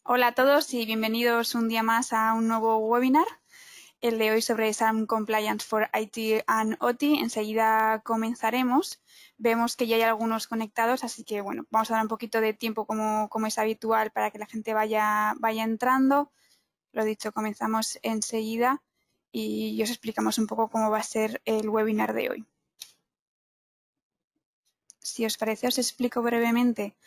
Hola a todos y bienvenidos un día más a un nuevo webinar, el de hoy sobre SAM Compliance for IT and OT. Enseguida comenzaremos. Vemos que ya hay algunos conectados, así que bueno, vamos a dar un poquito de tiempo como es habitual para que la gente vaya entrando. Lo dicho, comenzamos enseguida y os explicamos un poco cómo va a ser el webinar de hoy. Si os parece, os explico brevemente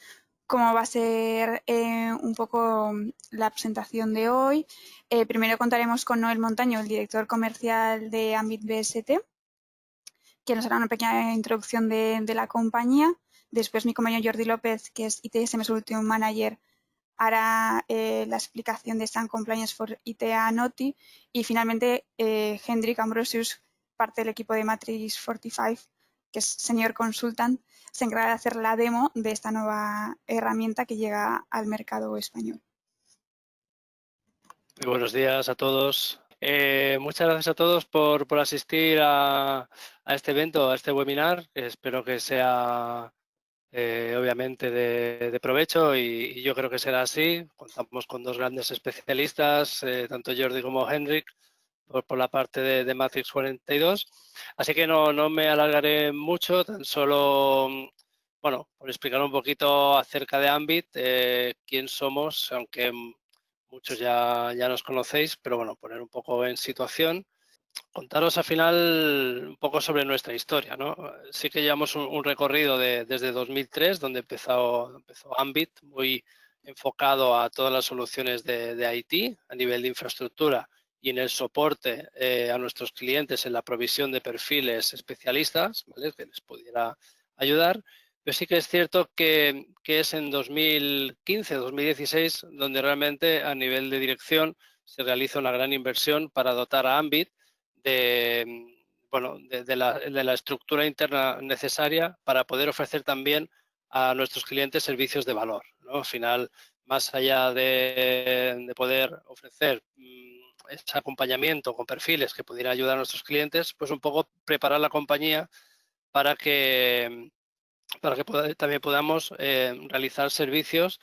cómo va a ser un poco la presentación de hoy. Primero contaremos con Noel Montaño, el director comercial de AmbitBST, que nos hará una pequeña introducción de la compañía. Después mi compañero Jordi López, que es ITSM Solution Manager, hará la explicación de SAM Compliance for IT and OT. Y finalmente Hendrik Ambrosius, parte del equipo de MATRIX42, que es Senior Consultant, se encarga de hacer la demo de esta nueva herramienta que llega al mercado español. Muy buenos días a todos. Muchas gracias a todos por asistir a este evento, a este webinar. Espero que sea obviamente de provecho y yo creo que será así. Contamos con dos grandes especialistas, tanto Jordi como Hendrik, por la parte de MATRIX42. Así que no me alargaré mucho, tan solo, bueno, por explicar un poquito acerca de Ambit, quién somos, aunque muchos ya nos conocéis, pero bueno, poner un poco en situación. Contaros al final un poco sobre nuestra historia, ¿no? Sí que llevamos un recorrido desde 2003, donde empezó Ambit, muy enfocado a todas las soluciones de IT a nivel de infraestructura y en el soporte a nuestros clientes en la provisión de perfiles especialistas, ¿vale? Que les pudiera ayudar. Pero sí que es cierto que es en 2015, 2016, donde realmente a nivel de dirección se realiza una gran inversión para dotar a Ambit de la estructura interna necesaria para poder ofrecer también a nuestros clientes servicios de valor, ¿no? Al final, más allá de poder ofrecer ese acompañamiento con perfiles que pudieran ayudar a nuestros clientes, pues un poco preparar la compañía para que también podamos realizar servicios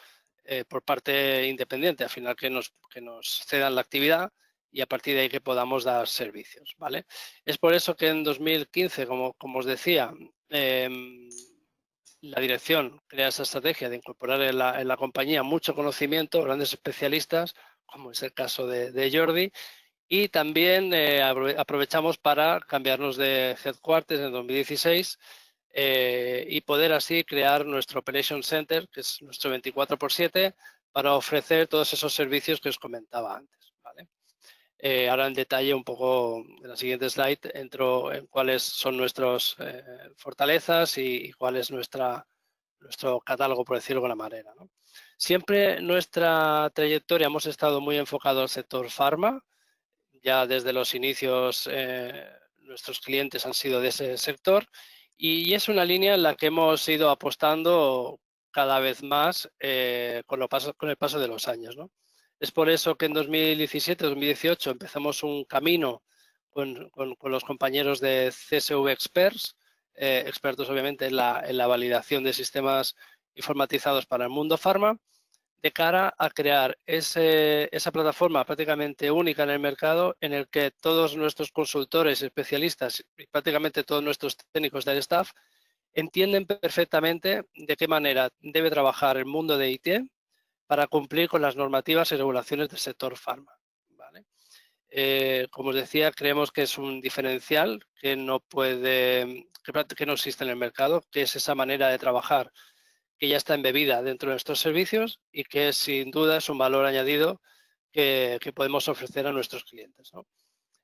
por parte independiente, al final que nos cedan la actividad y a partir de ahí que podamos dar servicios, ¿vale? Es por eso que en 2015, como os decía, la dirección crea esa estrategia de incorporar en la compañía mucho conocimiento, grandes especialistas, como es el caso de Jordi, y también aprovechamos para cambiarnos de headquarters en 2016 y poder así crear nuestro Operation Center, que es nuestro 24/7, para ofrecer todos esos servicios que os comentaba antes, ¿vale? Ahora en detalle un poco en la siguiente slide entro en cuáles son nuestras fortalezas y cuál es nuestro catálogo, por decirlo de alguna manera, ¿no? Siempre en nuestra trayectoria hemos estado muy enfocados al sector farma. Ya desde los inicios nuestros clientes han sido de ese sector y es una línea en la que hemos ido apostando cada vez más con el paso de los años, ¿no? Es por eso que en 2017-2018 empezamos un camino con los compañeros de CSV Experts, expertos obviamente en la validación de sistemas informatizados para el mundo farma, de cara a crear esa plataforma prácticamente única en el mercado en el que todos nuestros consultores, especialistas y prácticamente todos nuestros técnicos del staff entienden perfectamente de qué manera debe trabajar el mundo de IT para cumplir con las normativas y regulaciones del sector farma, ¿vale? Como os decía, creemos que es un diferencial que no existe en el mercado, que es esa manera de trabajar que ya está embebida dentro de nuestros servicios y que sin duda es un valor añadido que podemos ofrecer a nuestros clientes, ¿no?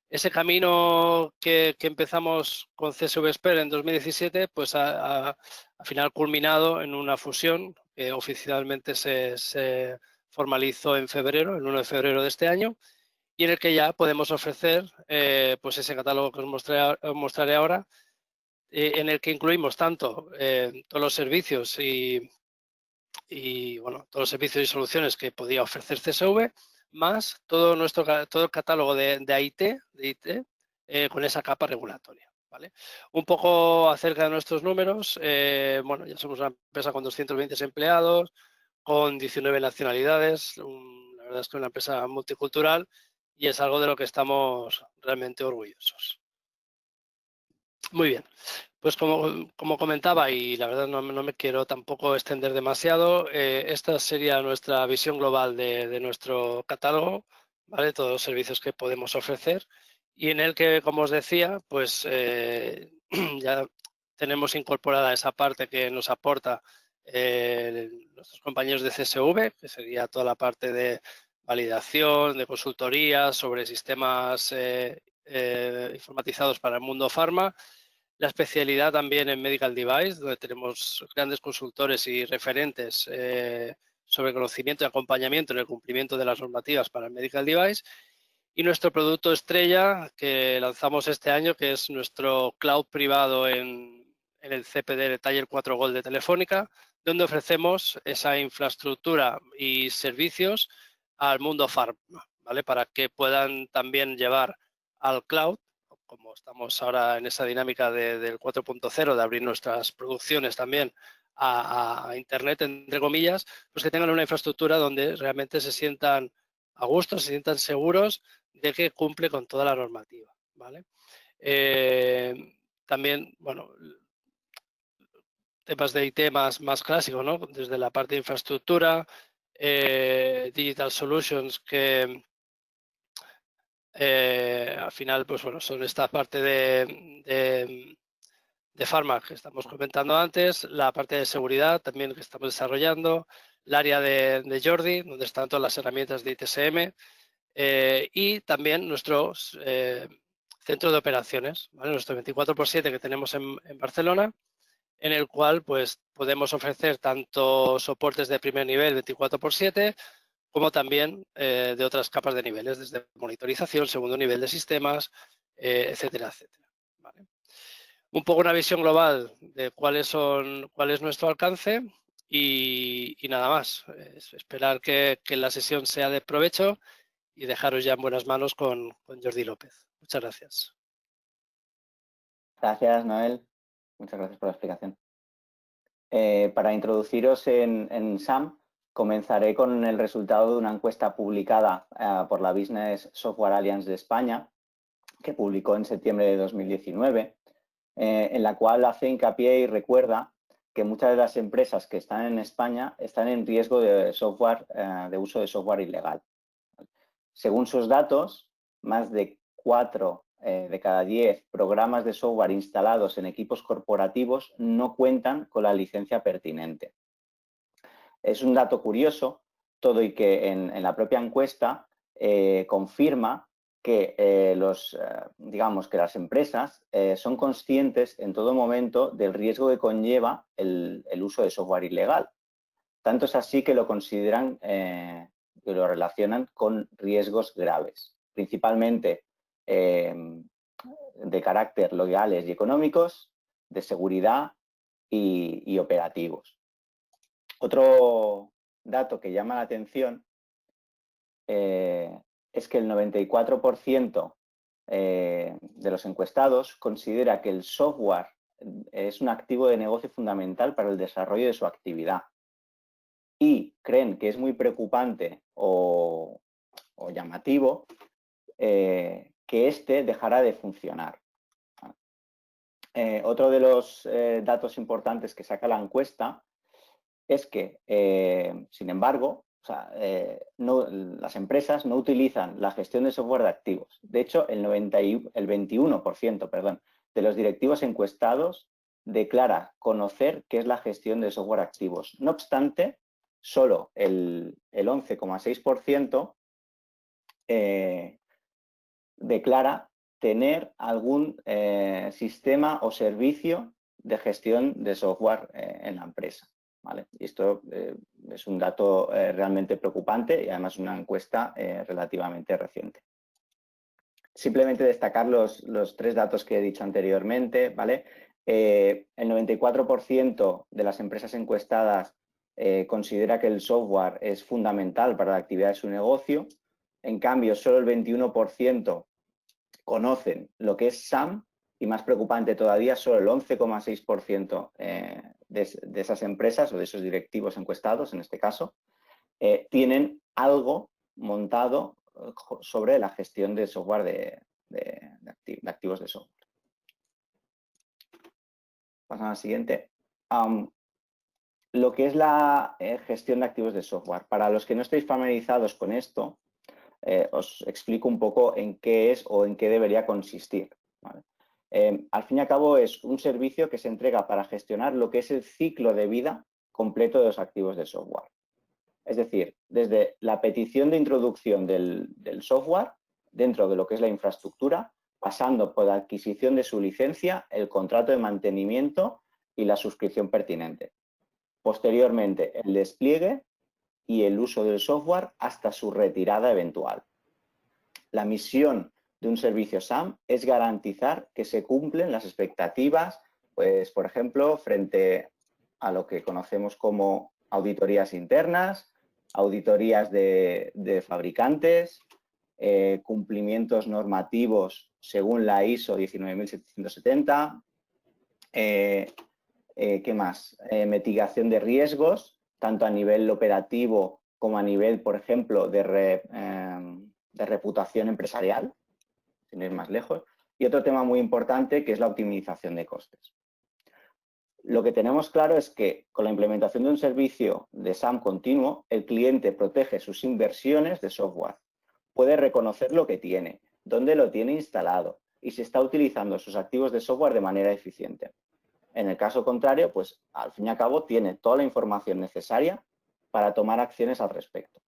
Ese camino que empezamos con CSV Expert en 2017, pues al final culminado en una fusión que oficialmente se formalizó en febrero, el 1 de febrero de este año, y en el que ya podemos ofrecer pues ese catálogo que os mostraré ahora, en el que incluimos tanto todos los servicios y bueno, todos los servicios y soluciones que podía ofrecer CSV, más todo el catálogo de IT con esa capa regulatoria, ¿vale? Un poco acerca de nuestros números, bueno, ya somos una empresa con 220 empleados, con 19 nacionalidades, verdad es que es una empresa multicultural y es algo de lo que estamos realmente orgullosos. Muy bien, pues como comentaba, y la verdad no me quiero tampoco extender demasiado, esta sería nuestra visión global de nuestro catálogo, ¿vale? Todos los servicios que podemos ofrecer y en el que, como os decía, pues ya tenemos incorporada esa parte que nos aporta nuestros compañeros de CSV, que sería toda la parte de validación, de consultoría sobre sistemas informatizados para el mundo farma. La especialidad también en Medical Device, donde tenemos grandes consultores y referentes sobre conocimiento y acompañamiento en el cumplimiento de las normativas para el Medical Device. Y nuestro producto estrella que lanzamos este año, que es nuestro cloud privado en el CPD de Taller 4 Gold de Telefónica, donde ofrecemos esa infraestructura y servicios al mundo farma, ¿vale? Para que puedan también llevar al cloud, como estamos ahora en esa dinámica del 4.0, de abrir nuestras producciones también a Internet, entre comillas, pues que tengan una infraestructura donde realmente se sientan a gusto, se sientan seguros de que cumple con toda la normativa, ¿vale? También, bueno, temas de IT más clásicos, ¿no? Desde la parte de infraestructura, Digital Solutions, que al final, pues bueno, son esta parte de pharma que estamos comentando antes, la parte de seguridad también que estamos desarrollando, el área de Jordi, donde están todas las herramientas de ITSM, y también nuestro centro de operaciones, ¿vale? Nuestro 24/7 que tenemos en Barcelona, en el cual pues podemos ofrecer tanto soportes de primer nivel 24/7 como también de otras capas de niveles, desde monitorización, segundo nivel de sistemas, etcétera, etcétera. ¿Vale? Un poco una visión global de cuál es nuestro alcance y nada más. Esperar que la sesión sea de provecho y dejaros ya en buenas manos con Jordi López. Muchas gracias. Gracias, Noel. Muchas gracias por la explicación. Para introduciros en SAM, comenzaré con el resultado de una encuesta publicada por la Business Software Alliance de España, que publicó en septiembre de 2019, en la cual hace hincapié y recuerda que muchas de las empresas que están en España están en riesgo de uso de software ilegal. Según sus datos, más de 4 de cada 10 programas de software instalados en equipos corporativos no cuentan con la licencia pertinente. Es un dato curioso, todo y que en la propia encuesta confirma que digamos que las empresas son conscientes en todo momento del riesgo que conlleva el uso de software ilegal. Tanto es así que lo consideran, que lo relacionan con riesgos graves, principalmente de carácter legales y económicos, de seguridad y operativos. Otro dato que llama la atención es que el 94% de los encuestados considera que el software es un activo de negocio fundamental para el desarrollo de su actividad y creen que es muy preocupante o llamativo que éste dejará de funcionar. Otro de los datos importantes que saca la encuesta es que, sin embargo, las empresas no utilizan la gestión de software de activos. De hecho, el 21% de los directivos encuestados declara conocer qué es la gestión de software activos. No obstante, solo el 11,6% declara tener algún sistema o servicio de gestión de software en la empresa. ¿Vale? Y esto es un dato realmente preocupante y además una encuesta relativamente reciente. Simplemente destacar los 3 datos que he dicho anteriormente, ¿vale? El 94% de las empresas encuestadas considera que el software es fundamental para la actividad de su negocio. En cambio, solo el 21% conocen lo que es SAM y, más preocupante todavía, solo el 11,6% de esas empresas o de esos directivos encuestados, en este caso, tienen algo montado sobre la gestión de software de activos de software. Pasamos a la siguiente. Lo que es la gestión de activos de software. Para los que no estéis familiarizados con esto, os explico un poco en qué es o en qué debería consistir, ¿vale? Al fin y al cabo es un servicio que se entrega para gestionar lo que es el ciclo de vida completo de los activos de software. Es decir, desde la petición de introducción del software dentro de lo que es la infraestructura, pasando por la adquisición de su licencia, el contrato de mantenimiento y la suscripción pertinente. Posteriormente, el despliegue y el uso del software hasta su retirada eventual. La misión de un servicio SAM es garantizar que se cumplen las expectativas, pues, por ejemplo, frente a lo que conocemos como auditorías internas, auditorías de fabricantes, cumplimientos normativos según la ISO 19770, ¿qué más? Mitigación de riesgos, tanto a nivel operativo como a nivel, por ejemplo, de reputación empresarial, sin ir más lejos. Y otro tema muy importante que es la optimización de costes. Lo que tenemos claro es que con la implementación de un servicio de SAM continuo, el cliente protege sus inversiones de software, puede reconocer lo que tiene, dónde lo tiene instalado y si está utilizando sus activos de software de manera eficiente. En el caso contrario, pues al fin y al cabo tiene toda la información necesaria para tomar acciones al respecto.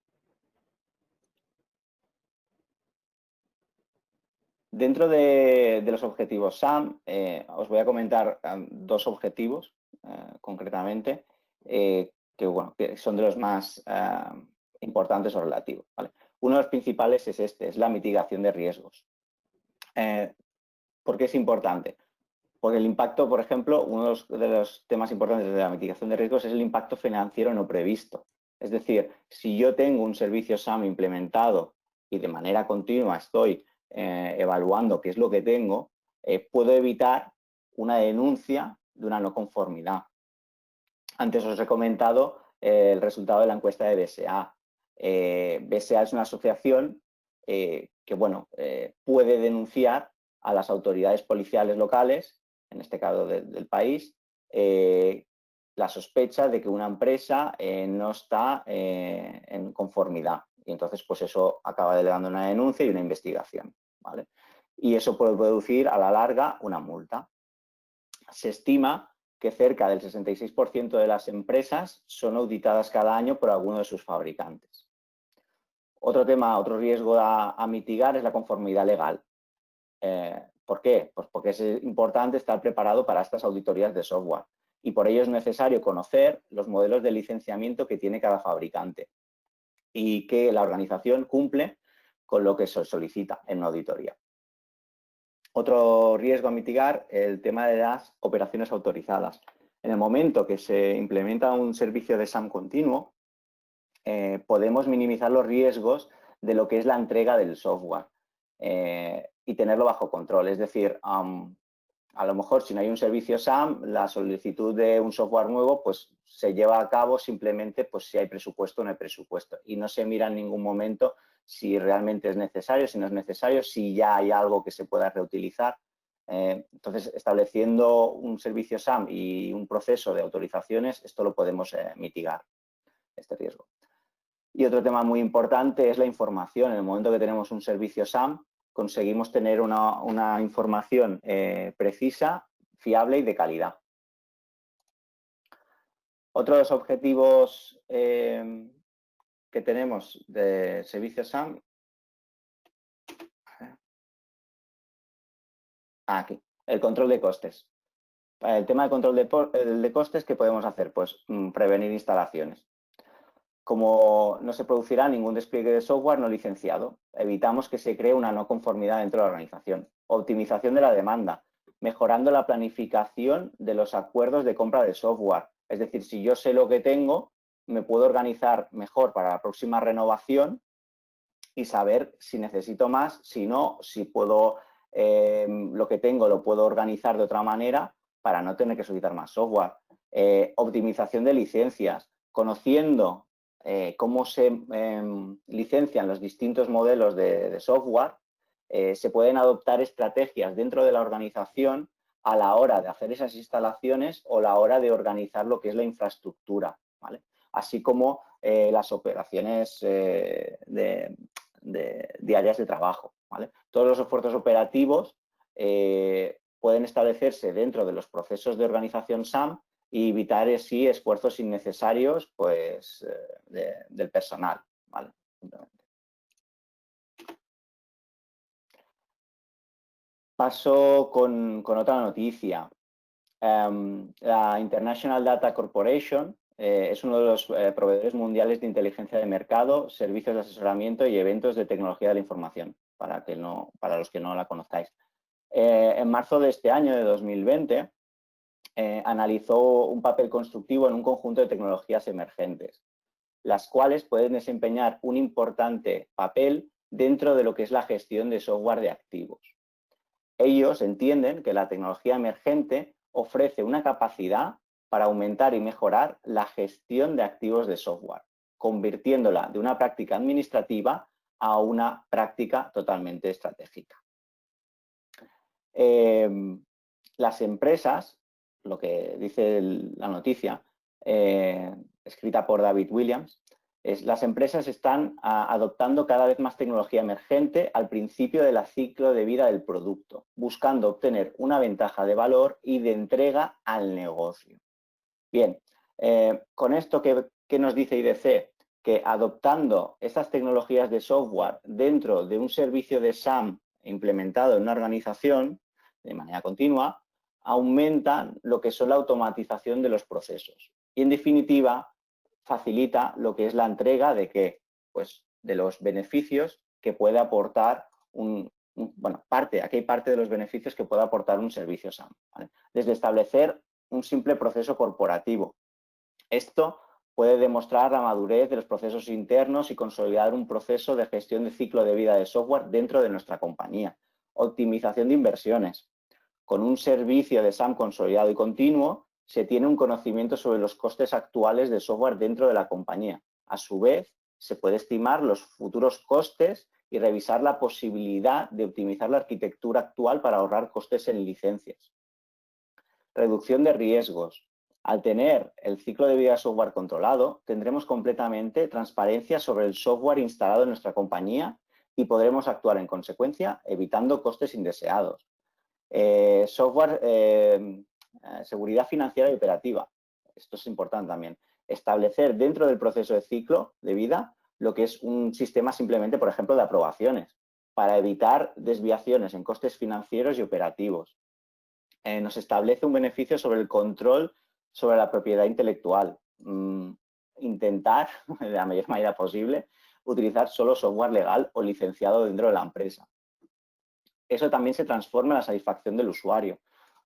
Dentro de los objetivos SAM, os voy a comentar dos objetivos concretamente, que son de los más importantes o relativos, ¿vale? Uno de los principales es este, es la mitigación de riesgos. ¿Por qué es importante? Porque el impacto, por ejemplo, uno de los temas importantes de la mitigación de riesgos es el impacto financiero no previsto. Es decir, si yo tengo un servicio SAM implementado y de manera continua estoy evaluando qué es lo que tengo, puedo evitar una denuncia de una no conformidad. Antes os he comentado el resultado de la encuesta de BSA. BSA es una asociación que puede denunciar a las autoridades policiales locales, en este caso del país, la sospecha de que una empresa no está en conformidad. Y entonces, pues eso acaba delegando una denuncia y una investigación, ¿vale? Y eso puede producir a la larga una multa. Se estima que cerca del 66% de las empresas son auditadas cada año por alguno de sus fabricantes. Otro riesgo a mitigar es la conformidad legal. ¿Por qué? Pues porque es importante estar preparado para estas auditorías de software y por ello es necesario conocer los modelos de licenciamiento que tiene cada fabricante y que la organización cumple con lo que se solicita en una auditoría. Otro riesgo a mitigar, el tema de las operaciones autorizadas. En el momento que se implementa un servicio de SAM continuo, podemos minimizar los riesgos de lo que es la entrega del software y tenerlo bajo control. Es decir, a lo mejor si no hay un servicio SAM, la solicitud de un software nuevo pues se lleva a cabo simplemente pues si hay presupuesto o no hay presupuesto y no se mira en ningún momento si realmente es necesario, si no es necesario, si ya hay algo que se pueda reutilizar. Entonces, estableciendo un servicio SAM y un proceso de autorizaciones, esto lo podemos mitigar, este riesgo. Y otro tema muy importante es la información. En el momento que tenemos un servicio SAM, conseguimos tener una información precisa, fiable y de calidad. Otros objetivos que tenemos de servicio SAM. Aquí, el control de costes. Para el tema de control de costes, ¿qué podemos hacer? Pues prevenir instalaciones. Como no se producirá ningún despliegue de software no licenciado, evitamos que se cree una no conformidad dentro de la organización. Optimización de la demanda, mejorando la planificación de los acuerdos de compra de software. Es decir, si yo sé lo que tengo, me puedo organizar mejor para la próxima renovación y saber si necesito más, si no, si puedo, lo que tengo lo puedo organizar de otra manera para no tener que solicitar más software. Optimización de licencias, conociendo cómo se licencian los distintos modelos de software, se pueden adoptar estrategias dentro de la organización a la hora de hacer esas instalaciones o a la hora de organizar lo que es la infraestructura, ¿vale? Así como las operaciones diarias de trabajo, ¿vale? Todos los esfuerzos operativos pueden establecerse dentro de los procesos de organización SAM y evitar así esfuerzos innecesarios, pues, del personal, ¿vale? Paso con otra noticia. La International Data Corporation es uno de los proveedores mundiales de inteligencia de mercado, servicios de asesoramiento y eventos de tecnología de la información, para los que no la conozcáis. En marzo de este año, de 2020, analizó un papel constructivo en un conjunto de tecnologías emergentes, las cuales pueden desempeñar un importante papel dentro de lo que es la gestión de software de activos. Ellos entienden que la tecnología emergente ofrece una capacidad para aumentar y mejorar la gestión de activos de software, convirtiéndola de una práctica administrativa a una práctica totalmente estratégica. Las empresas, lo que dice la noticia, escrita por David Williams, las empresas están adoptando cada vez más tecnología emergente al principio del ciclo de vida del producto, buscando obtener una ventaja de valor y de entrega al negocio. Bien, con esto, ¿qué nos dice IDC? Que adoptando estas tecnologías de software dentro de un servicio de SAM implementado en una organización de manera continua, aumentan lo que son la automatización de los procesos. Y en definitiva, facilita lo que es la entrega de qué, pues de los beneficios que puede aportar aquí hay parte de los beneficios que puede aportar un servicio SAM, ¿vale? Desde establecer un simple proceso corporativo. Esto puede demostrar la madurez de los procesos internos y consolidar un proceso de gestión de ciclo de vida de software dentro de nuestra compañía. Optimización de inversiones. Con un servicio de SAM consolidado y continuo, se tiene un conocimiento sobre los costes actuales de software dentro de la compañía. A su vez, se puede estimar los futuros costes y revisar la posibilidad de optimizar la arquitectura actual para ahorrar costes en licencias. Reducción de riesgos. Al tener el ciclo de vida de software controlado, tendremos completamente transparencia sobre el software instalado en nuestra compañía y podremos actuar en consecuencia, evitando costes indeseados. Seguridad financiera y operativa. Esto es importante también. Establecer dentro del proceso de ciclo de vida lo que es un sistema simplemente, por ejemplo, de aprobaciones, para evitar desviaciones en costes financieros y operativos. Nos establece un beneficio sobre el control sobre la propiedad intelectual. Intentar, de la mayor manera posible, utilizar solo software legal o licenciado dentro de la empresa. Eso también se transforma en la satisfacción del usuario.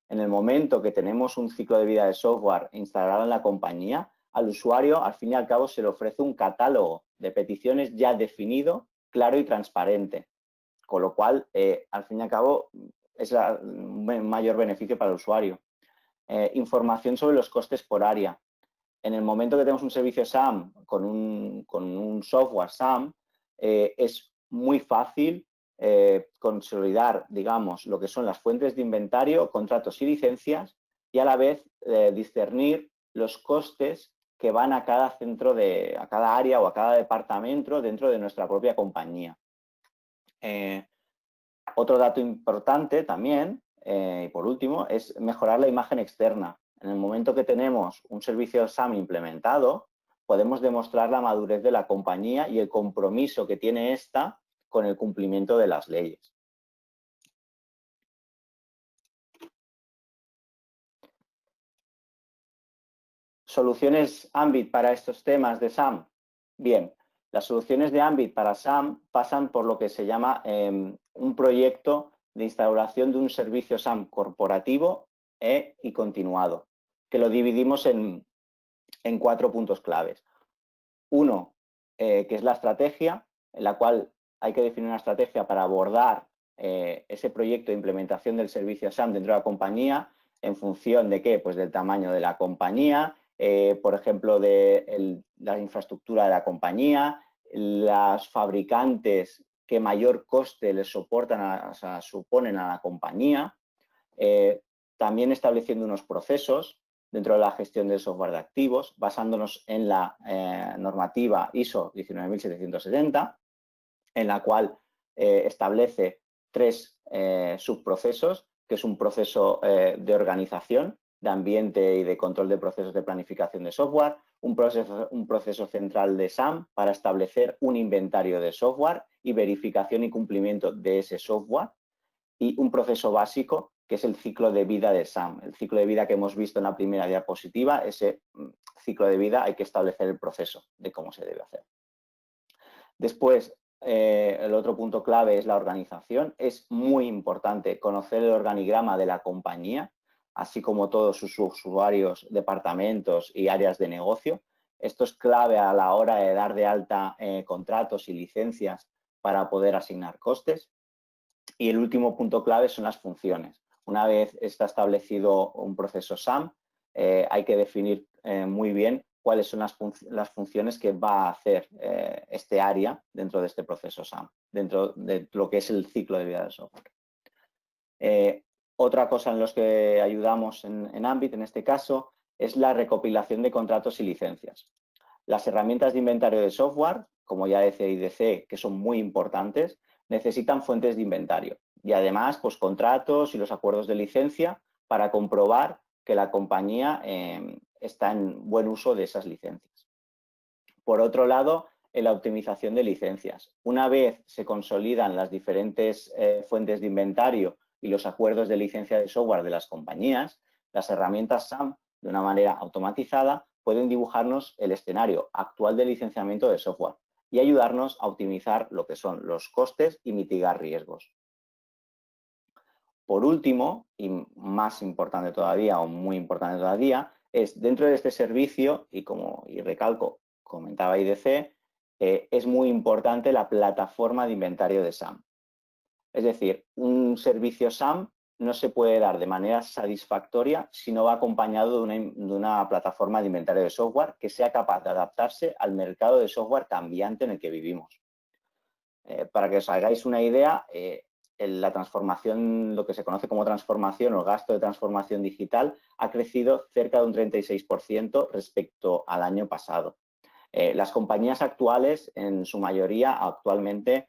En el momento que tenemos un ciclo de vida de software instalado en la compañía, al usuario, al fin y al cabo, se le ofrece un catálogo de peticiones ya definido, claro y transparente. Con lo cual, al fin y al cabo, es un mayor beneficio para el usuario. Información sobre los costes por área. En el momento que tenemos un servicio SAM con un software SAM, es muy fácil consolidar, digamos, lo que son las fuentes de inventario, contratos y licencias, y a la vez discernir los costes que van a cada a cada área o a cada departamento dentro de nuestra propia compañía. Otro dato importante también, y por último, es mejorar la imagen externa. En el momento que tenemos un servicio SAM implementado, podemos demostrar la madurez de la compañía y el compromiso que tiene ésta con el cumplimiento de las leyes. ¿Soluciones Ambit para estos temas de SAM? Bien, las soluciones de Ambit para SAM pasan por lo que se llama un proyecto de instauración de un servicio SAM corporativo y continuado, que lo dividimos en 4 puntos claves. Uno, que es la estrategia, en la cual hay que definir una estrategia para abordar ese proyecto de implementación del servicio SAM dentro de la compañía, en función de qué, pues del tamaño de la compañía por ejemplo, de la infraestructura de la compañía, los fabricantes que mayor coste les soportan, suponen a la compañía, también estableciendo unos procesos dentro de la gestión del software de activos, basándonos en la normativa ISO 19770, en la cual establece 3 subprocesos, que es un proceso de organización, de ambiente y de control de procesos de planificación de software, un proceso central de SAM para establecer un inventario de software y verificación y cumplimiento de ese software, y un proceso básico que es el ciclo de vida de SAM. El ciclo de vida que hemos visto en la primera diapositiva, ese ciclo de vida hay que establecer el proceso de cómo se debe hacer. Después, el otro punto clave es la organización. Es muy importante conocer el organigrama de la compañía, así como todos sus usuarios, departamentos y áreas de negocio. Esto es clave a la hora de dar de alta contratos y licencias para poder asignar costes. Y el último punto clave son las funciones. Una vez está establecido un proceso SAM, hay que definir muy bien cuáles son las funciones que va a hacer este área dentro de este proceso SAM, dentro de lo que es el ciclo de vida del software. Otra cosa en los que ayudamos en Ambit, en este caso, es la recopilación de contratos y licencias. Las herramientas de inventario de software, como ya decía IDC, que son muy importantes, necesitan fuentes de inventario y además pues, contratos y los acuerdos de licencia para comprobar que la compañía está en buen uso de esas licencias. Por otro lado, en la optimización de licencias. Una vez se consolidan las diferentes fuentes de inventario y los acuerdos de licencia de software de las compañías, las herramientas SAM, de una manera automatizada, pueden dibujarnos el escenario actual de licenciamiento de software y ayudarnos a optimizar lo que son los costes y mitigar riesgos. Por último, y más importante todavía, o muy importante todavía, es dentro de este servicio, y recalco, comentaba IDC, es muy importante la plataforma de inventario de SAM. Es decir, un servicio SAM no se puede dar de manera satisfactoria si no va acompañado de una plataforma de inventario de software que sea capaz de adaptarse al mercado de software cambiante en el que vivimos. Para que os hagáis una idea, la transformación, lo que se conoce como transformación o gasto de transformación digital, ha crecido cerca de un 36% respecto al año pasado. Las compañías actuales, en su mayoría, actualmente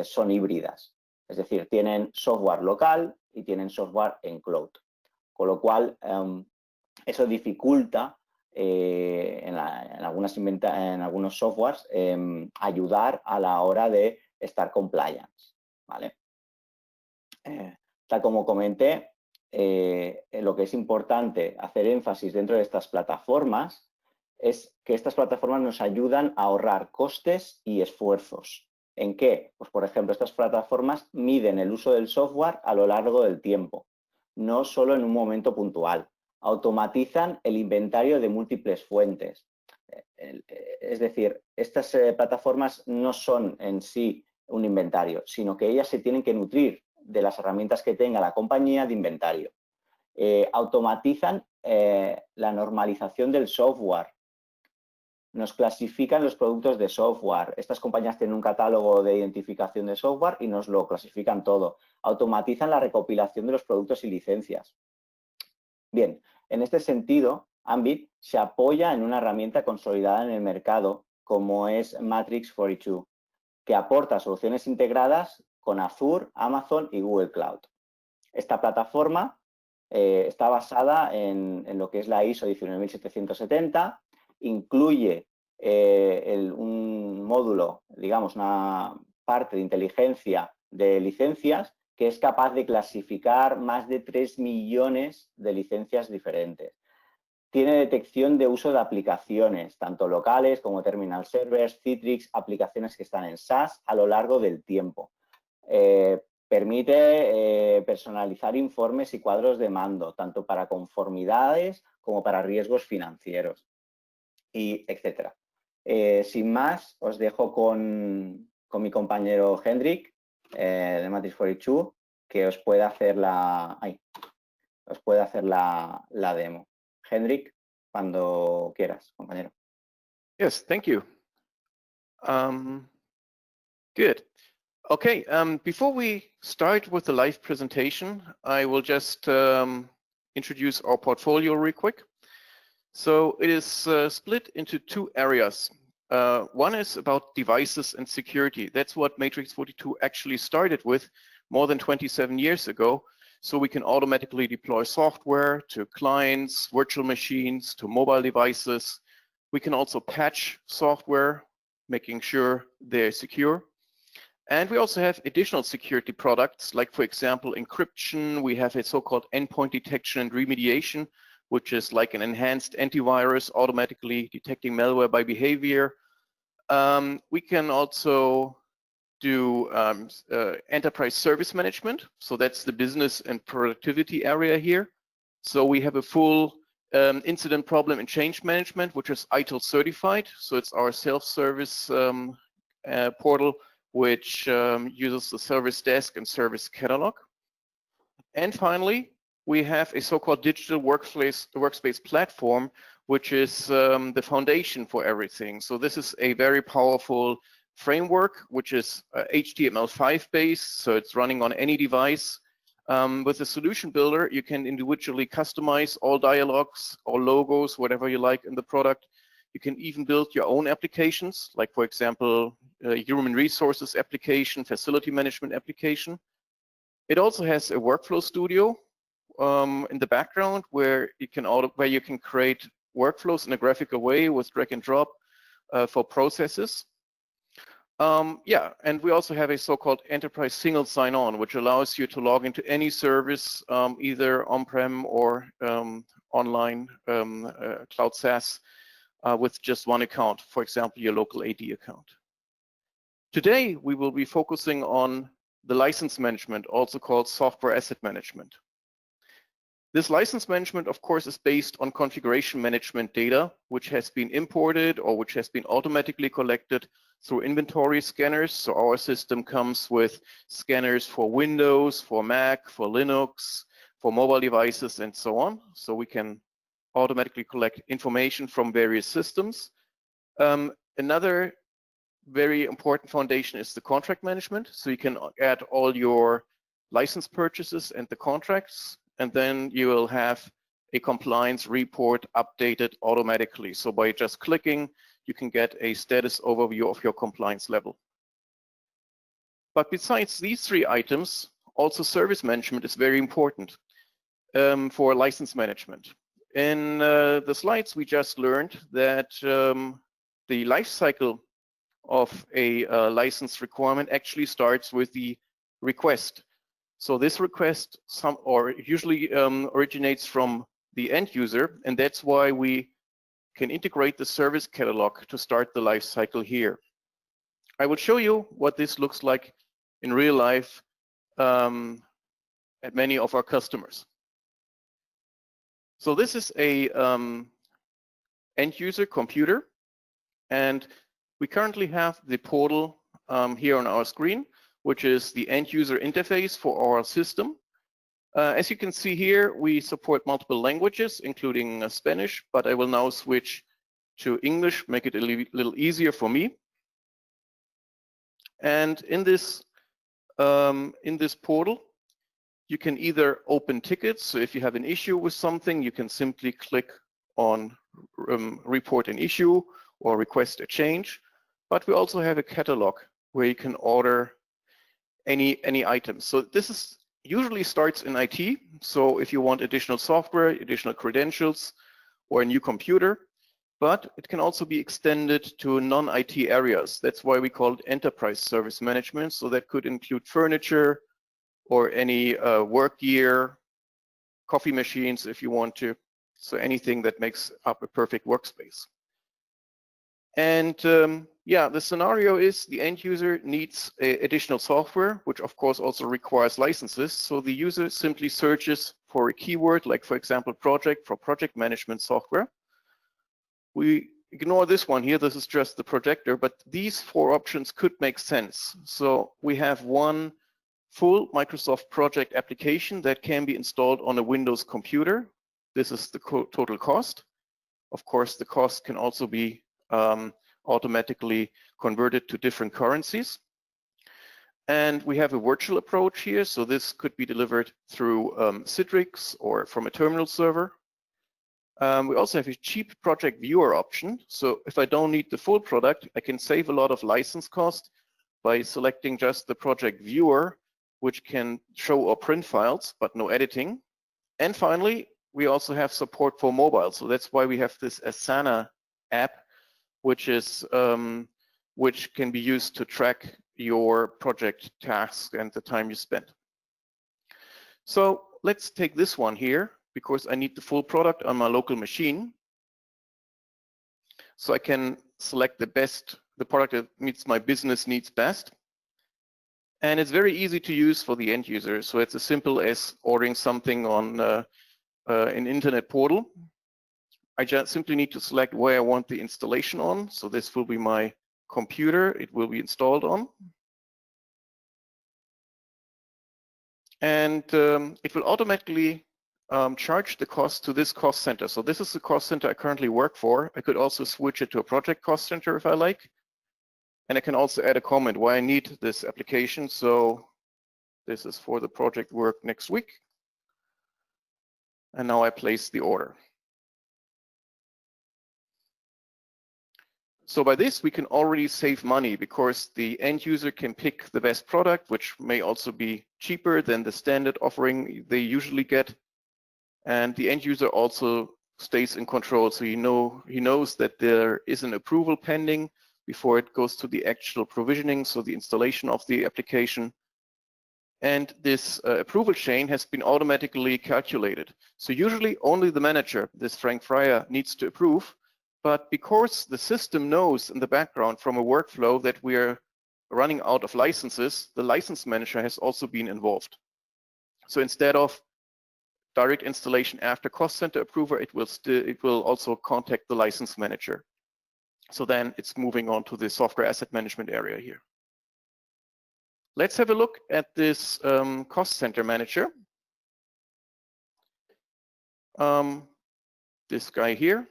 son híbridas. Es decir, tienen software local y tienen software en cloud. Con lo cual, eso dificulta en algunos softwares ayudar a la hora de estar compliance, ¿vale? Tal como comenté, lo que es importante hacer énfasis dentro de estas plataformas es que estas plataformas nos ayudan a ahorrar costes y esfuerzos. ¿En qué? Pues, por ejemplo, estas plataformas miden el uso del software a lo largo del tiempo, no solo en un momento puntual. Automatizan el inventario de múltiples fuentes. Es decir, estas plataformas no son en sí un inventario, sino que ellas se tienen que nutrir de las herramientas que tenga la compañía de inventario. Automatizan la normalización del software. Nos clasifican los productos de software. Estas compañías tienen un catálogo de identificación de software y nos lo clasifican todo. Automatizan la recopilación de los productos y licencias. Bien, en este sentido, Ambit se apoya en una herramienta consolidada en el mercado como es MATRIX42, que aporta soluciones integradas con Azure, Amazon y Google Cloud. Esta plataforma está basada en lo que es la ISO 19770, incluye un módulo, digamos, una parte de inteligencia de licencias que es capaz de clasificar más de 3 millones de licencias diferentes. Tiene detección de uso de aplicaciones, tanto locales como terminal servers, Citrix, aplicaciones que están en SaaS a lo largo del tiempo. Permite personalizar informes y cuadros de mando, tanto para conformidades como para riesgos financieros, y etcétera. Sin más, os dejo con mi compañero Hendrik de MATRIX42, que os puede hacer la demo. Hendrik. Cuando quieras, compañero. Yes, thank you. Good. Okay, before we start with the live presentation, I will just introduce our portfolio real quick. So it is split into two areas. One is about devices and security. That's what MATRIX42 actually started with more than 27 years ago. So we can automatically deploy software to clients, virtual machines, to mobile devices. We can also patch software, making sure they're secure. And we also have additional security products, like, for example, encryption. We have a so-called endpoint detection and remediation, which is like an enhanced antivirus, automatically detecting malware by behavior. We can also do enterprise service management. So that's the business and productivity area here. So we have a full incident problem and change management, which is ITIL certified. So it's our self-service portal, which uses the service desk and service catalog. And finally, we have a so-called digital workspace platform, which is the foundation for everything. So this is a very powerful framework, which is HTML5 based, so it's running on any device. With the solution builder, you can individually customize all dialogues, all logos, whatever you like in the product. You can even build your own applications, like, for example, human resources application, facility management application. It also has a workflow studio in the background where you can create workflows in a graphical way with drag and drop for processes. Yeah, and we also have a so-called enterprise single sign-on, which allows you to log into any service, either on-prem or online cloud SaaS, with just one account, for example, your local AD account. Today, we will be focusing on the license management, also called software asset management. This license management, of course, is based on configuration management data, which has been imported or which has been automatically collected through inventory scanners. So our system comes with scanners for Windows, for Mac, for Linux, for mobile devices, and so on. So we can automatically collect information from various systems. Another very important foundation is the contract management. So you can add all your license purchases and the contracts, and then you will have a compliance report updated automatically. So by just clicking, you can get a status overview of your compliance level. But besides these three items, also service management is very important for license management. In the slides, we just learned that the life cycle of a license requirement actually starts with the request. So this request usually originates from the end user, and that's why we can integrate the service catalog to start the life cycle here. I will show you what this looks like in real life at many of our customers. So this is a end user computer, and we currently have the portal here on our screen, which is the end user interface for our system. As you can see here, we support multiple languages, including Spanish, but I will now switch to English, make it a little easier for me. And in this portal, you can either open tickets. So if you have an issue with something, you can simply click on report an issue or request a change. But we also have a catalog where you can order any items. So this usually starts in IT. So if you want additional software, additional credentials, or a new computer, but it can also be extended to non-IT areas. That's why we call it enterprise service management. So that could include furniture or any work gear, coffee machines if you want to. So anything that makes up a perfect workspace. And yeah, the scenario is the end user needs additional software, which of course also requires licenses. So the user simply searches for a keyword, like, for example, project, for project management software. We ignore this one here. This is just the projector, but these four options could make sense. So we have one full Microsoft project application that can be installed on a Windows computer. This is the total cost. of course, the cost can also be automatically converted to different currencies. And we have a virtual approach here. So this could be delivered through Citrix or from a terminal server. We also have a cheap project viewer option. So if I don't need the full product, I can save a lot of license cost by selecting just the project viewer, which can show or print files, but no editing. And finally, we also have support for mobile. So that's why we have this Asana app, which is which can be used to track your project tasks and the time you spend. So let's take this one here, because I need the full product on my local machine. So I can select the product that meets my business needs best. And it's very easy to use for the end user. So it's as simple as ordering something on an internet portal. I just simply need to select where I want the installation on. So this will be my computer it will be installed on. And it will automatically charge the cost to this cost center. So this is the cost center I currently work for. I could also switch it to a project cost center if I like. And I can also add a comment why I need this application. So this is for the project work next week. And now I place the order. So by this, we can already save money because the end user can pick the best product, which may also be cheaper than the standard offering they usually get. And the end user also stays in control. So he knows that there is an approval pending before it goes to the actual provisioning, so the installation of the application. And this approval chain has been automatically calculated. So usually only the manager, this Frank Fryer, needs to approve. But because the system knows in the background from a workflow that we are running out of licenses, the license manager has also been involved. So instead of direct installation after cost center approver, it will also contact the license manager. So then it's moving on to the software asset management area here. Let's have a look at this cost center manager. This guy here.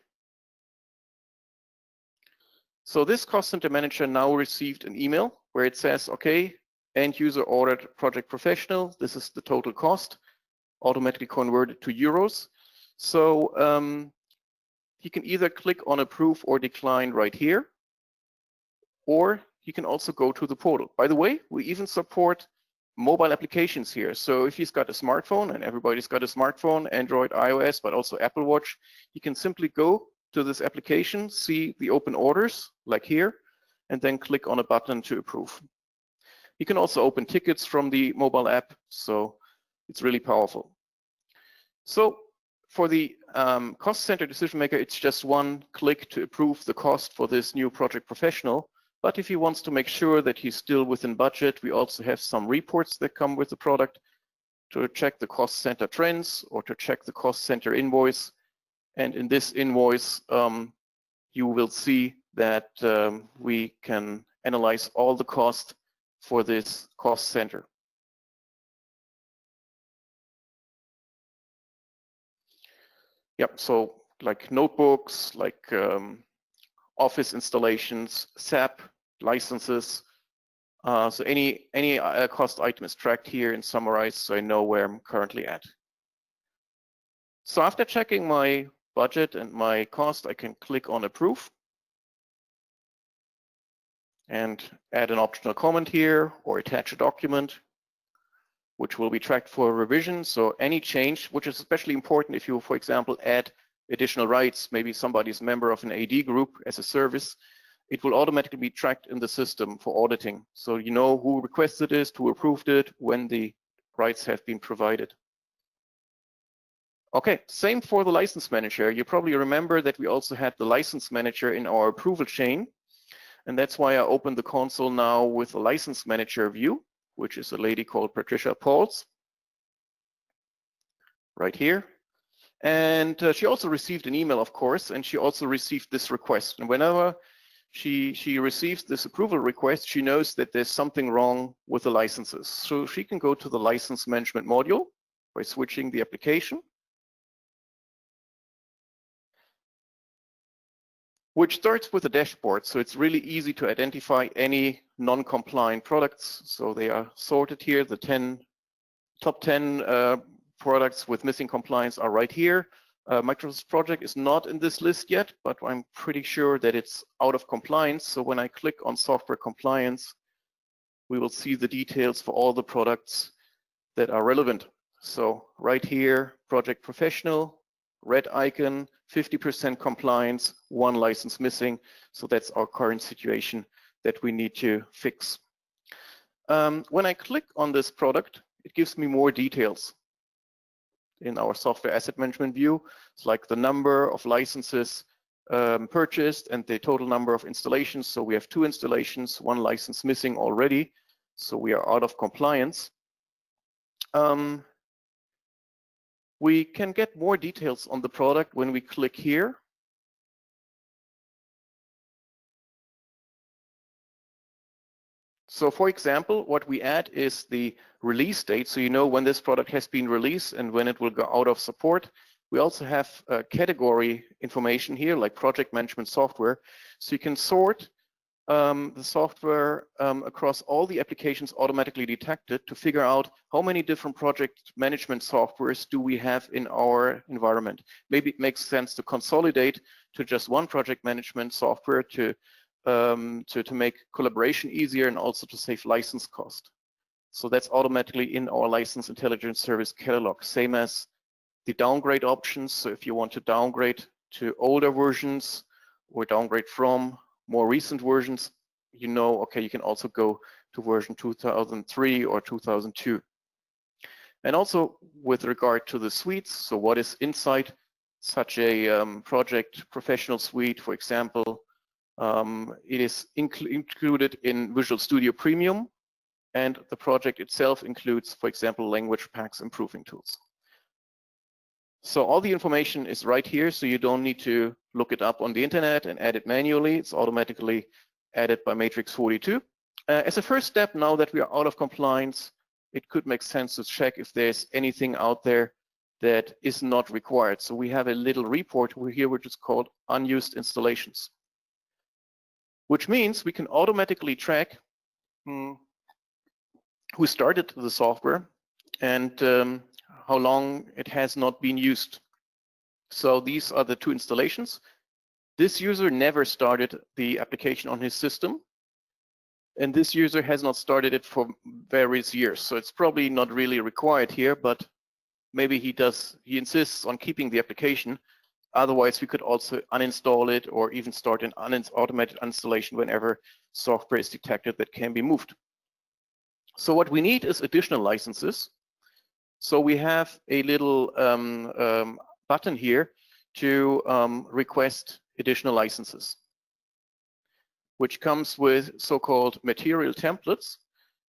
So this cost center manager now received an email where it says, okay, end user ordered project professional. This is the total cost, automatically converted to euros. So he can either click on approve or decline right here, or he can also go to the portal. By the way, we even support mobile applications here. So if he's got a smartphone, and everybody's got a smartphone, Android, iOS, but also Apple Watch, he can simply go to this application, see the open orders, like here, and then click on a button to approve. You can also open tickets from the mobile app, so it's really powerful. So for the cost center decision maker, it's just one click to approve the cost for this new project professional. But if he wants to make sure that he's still within budget, we also have some reports that come with the product to check the cost center trends or to check the cost center invoice. And in this invoice, you will see that we can analyze all the cost for this cost center. Yep, so like notebooks, like Office installations, SAP licenses. So any cost item is tracked here and summarized, so I know where I'm currently at. So after checking my budget and my cost, I can click on approve and add an optional comment here or attach a document, which will be tracked for revision. So any change, which is especially important if you, for example, add additional rights, maybe somebody's a member of an AD group as a service, it will automatically be tracked in the system for auditing. So you know who requested it, who approved it, when the rights have been provided. Okay, same for the license manager. You probably remember that we also had the license manager in our approval chain. And that's why I opened the console now with a license manager view, which is a lady called Patricia Pauls, right here. And she also received an email, of course, and she also received this request. And whenever she receives this approval request, she knows that there's something wrong with the licenses. So she can go to the license management module by switching the application. which starts with a dashboard. So it's really easy to identify any non-compliant products. So they are sorted here. The top 10 products with missing compliance are right here. Microsoft project is not in this list yet, but I'm pretty sure that it's out of compliance. So when I click on software compliance, we will see the details for all the products that are relevant. So right here, project professional, red icon, 50% compliance, 1 license missing. So that's our current situation that we need to fix. When I click on this product, it gives me more details. In our software asset management view, it's like the number of licenses purchased and the total number of installations. So we have 2 installations, 1 license missing already. So we are out of compliance. We can get more details on the product when we click here. So for example, what we add is the release date. So you know when this product has been released and when it will go out of support. We also have category information here, like project management software. So you can sort the software across all the applications automatically detected to figure out how many different project management softwares do we have in our environment. Maybe it makes sense to consolidate to just one project management software to make collaboration easier and also to save license cost. So that's automatically in our license intelligence service catalog, same as the downgrade options. So if you want to downgrade to older versions or downgrade from more recent versions, you know, okay, you can also go to version 2003 or 2002. And also with regard to the suites, so what is inside such a project professional suite, for example, it is included in Visual Studio Premium, and the project itself includes, for example, language packs and proofing tools. So all the information is right here, so you don't need to look it up on the internet and add it manually. It's automatically added by MATRIX42. As a first step, now that we are out of compliance, it could make sense to check if there's anything out there that is not required. So we have a little report here which is called Unused Installations, which means we can automatically track who started the software and how long it has not been used. So these are the 2 installations. This user never started the application on his system, and this user has not started it for various years. So it's probably not really required here, but maybe he insists on keeping the application. Otherwise, we could also uninstall it or even start an automated installation whenever software is detected that can be moved. So what we need is additional licenses. So we have a little button here to request additional licenses, which comes with so-called material templates.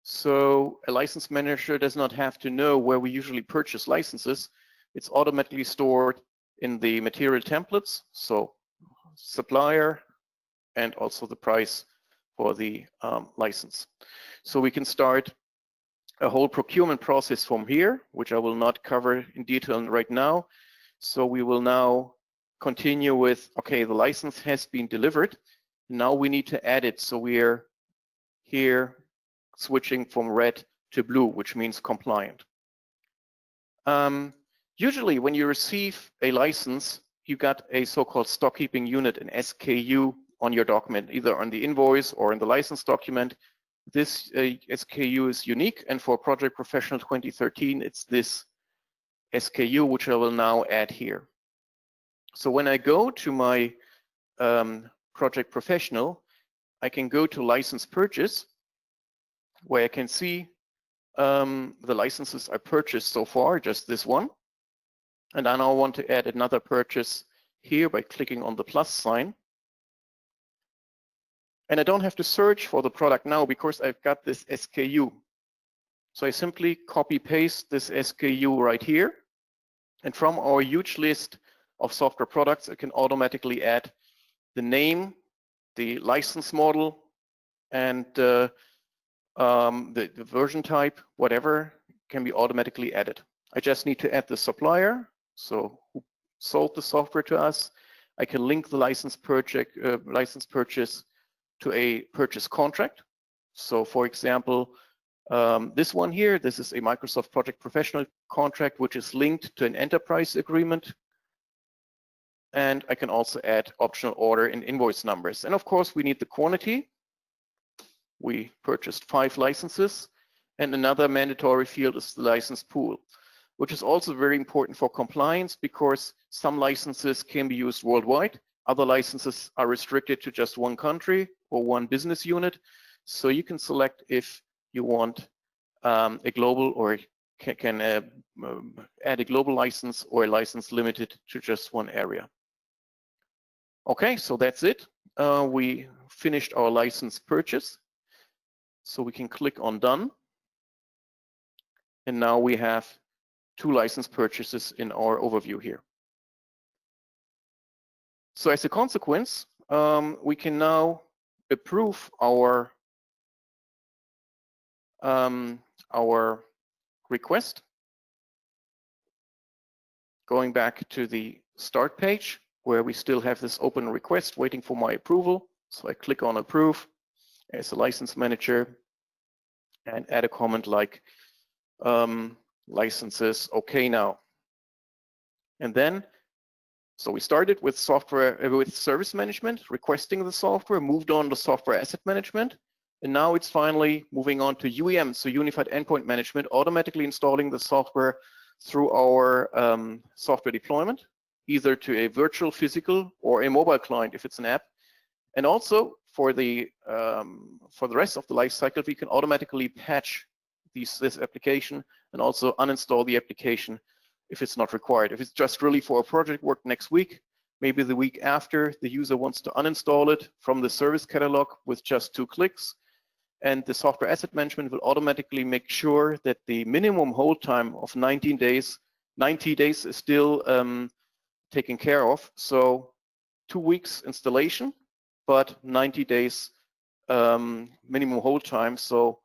So a license manager does not have to know where we usually purchase licenses. It's automatically stored in the material templates, so supplier and also the price for the license. So we can start a whole procurement process from here, which I will not cover in detail right now. So we will now continue with, okay, the license has been delivered. Now we need to add it. So we're here switching from red to blue, which means compliant. Usually when you receive a license, you got a so-called stock keeping unit, an SKU on your document, either on the invoice or in the license document. This SKU is unique, and for Project Professional 2013, it's this SKU, which I will now add here. So when I go to my Project Professional, I can go to License Purchase, where I can see the licenses I purchased so far, just this one. And I now want to add another purchase here by clicking on the plus sign. And I don't have to search for the product now because I've got this SKU. So I simply copy paste this SKU right here. And from our huge list of software products, I can automatically add the name, the license model, and the version type, whatever can be automatically added. I just need to add the supplier, so who sold the software to us. I can link the license purchase to a purchase contract. So for example, this one here, this is a Microsoft Project Professional contract, which is linked to an enterprise agreement. And I can also add optional order and invoice numbers. And of course, we need the quantity. We purchased 5 licenses, and another mandatory field is the license pool, which is also very important for compliance because some licenses can be used worldwide. Other licenses are restricted to just one country or one business unit. So you can select if you want a global or can add a global license or a license limited to just one area. Okay, so that's it. We finished our license purchase. So we can click on Done. And now we have 2 license purchases in our overview here. So as a consequence, we can now approve our request. Going back to the start page where we still have this open request waiting for my approval. So I click on Approve as a license manager and add a comment like licenses okay now. And then, so we started with software, with service management, requesting the software, moved on to software asset management, and now it's finally moving on to UEM, so Unified Endpoint Management, automatically installing the software through our software deployment, either to a virtual, physical, or a mobile client if it's an app. And also for the rest of the life cycle, we can automatically patch this application and also uninstall the application if it's not required. If it's just really for a project work next week, maybe the week after, the user wants to uninstall it from the service catalog with just 2 clicks. And the software asset management will automatically make sure that the minimum hold time of 90 days is still taken care of. So 2 weeks installation, but 90 days minimum hold time. So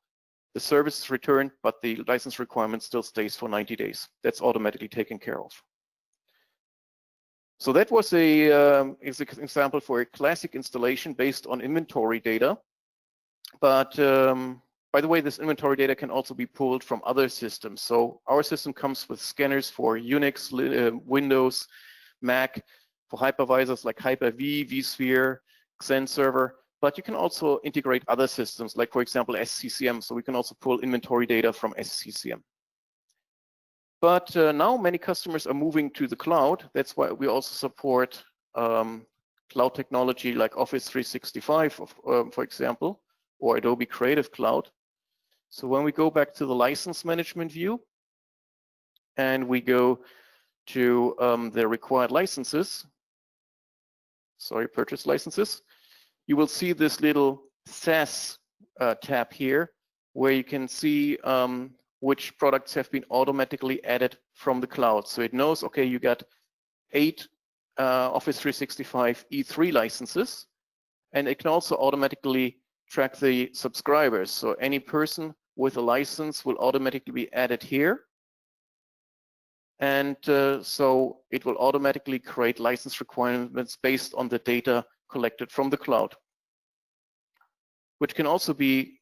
the service is returned, but the license requirement still stays for 90 days. That's automatically taken care of. So that was an example for a classic installation based on inventory data. But by the way, this inventory data can also be pulled from other systems. So our system comes with scanners for Unix, Windows, Mac, for hypervisors like Hyper-V, vSphere, Xen Server. But you can also integrate other systems, like for example, SCCM. So we can also pull inventory data from SCCM. But now many customers are moving to the cloud. That's why we also support cloud technology like Office 365, for example, or Adobe Creative Cloud. So when we go back to the license management view and we go to the required licenses, purchase licenses, you will see this little SaaS tab here where you can see which products have been automatically added from the cloud. So it knows, okay, you got 8 Office 365 E3 licenses, and it can also automatically track the subscribers. So any person with a license will automatically be added here. And so it will automatically create license requirements based on the data collected from the cloud, which can also be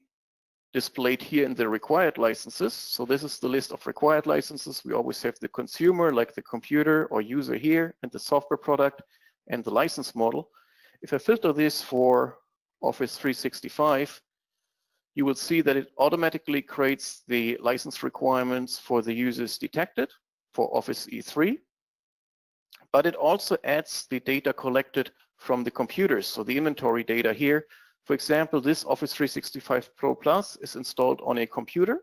displayed here in the required licenses. So this is the list of required licenses. We always have the consumer, like the computer or user here, and the software product and the license model. If I filter this for Office 365, you will see that it automatically creates the license requirements for the users detected for Office E3, but it also adds the data collected from the computers. So the inventory data here, for example, this Office 365 Pro Plus is installed on a computer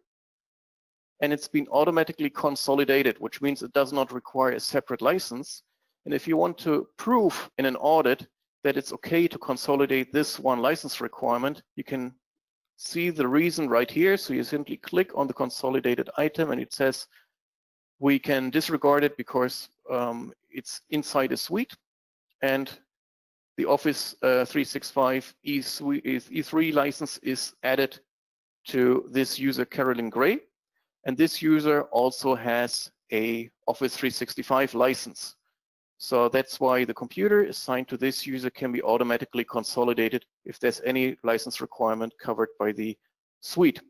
and it's been automatically consolidated, which means it does not require a separate license. And if you want to prove in an audit that it's okay to consolidate this one license requirement, you can see the reason right here. So you simply click on the consolidated item and it says we can disregard it because it's inside a suite, and the Office 365 E3 license is added to this user, Carolyn Gray, and this user also has a Office 365 license. So that's why the computer assigned to this user can be automatically consolidated if there's any license requirement covered by the suite.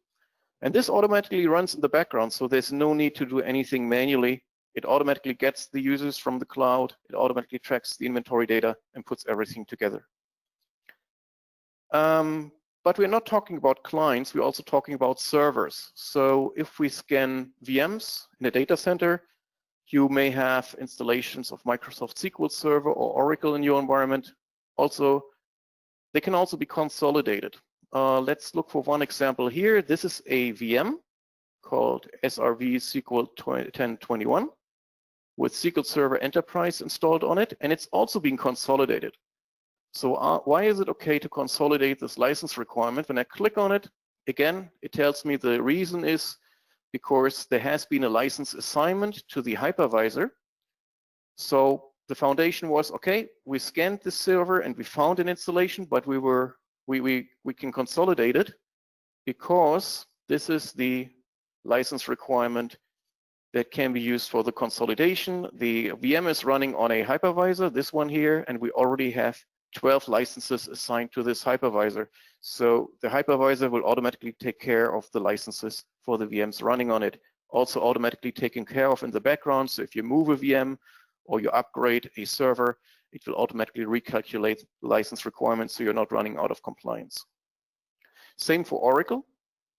And this automatically runs in the background, so there's no need to do anything manually. It automatically gets the users from the cloud, it automatically tracks the inventory data and puts everything together. But we're not talking about clients, we're also talking about servers. So if we scan VMs in a data center, you may have installations of Microsoft SQL Server or Oracle in your environment. Also, they can also be consolidated. Let's look for one example here. This is a VM called SRV SQL 1021 with SQL Server Enterprise installed on it, and it's also being consolidated. So why is it okay to consolidate this license requirement? When I click on it, again, it tells me the reason is because there has been a license assignment to the hypervisor. So the foundation was, okay, we scanned the server and we found an installation, but we can consolidate it because this is the license requirement that can be used for the consolidation. The VM is running on a hypervisor, this one here, and we already have 12 licenses assigned to this hypervisor. So the hypervisor will automatically take care of the licenses for the VMs running on it. Also automatically taken care of in the background. So if you move a VM or you upgrade a server, it will automatically recalculate the license requirements so you're not running out of compliance. Same for Oracle.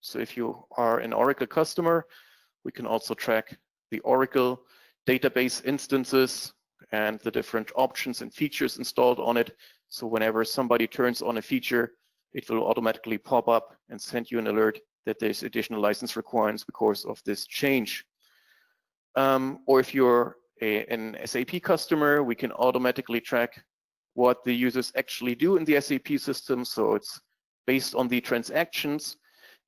So if you are an Oracle customer, we can also track the Oracle database instances and the different options and features installed on it. So whenever somebody turns on a feature, it will automatically pop up and send you an alert that there's additional license requirements because of this change. Or if you're an SAP customer, we can automatically track what the users actually do in the SAP system. So it's based on the transactions.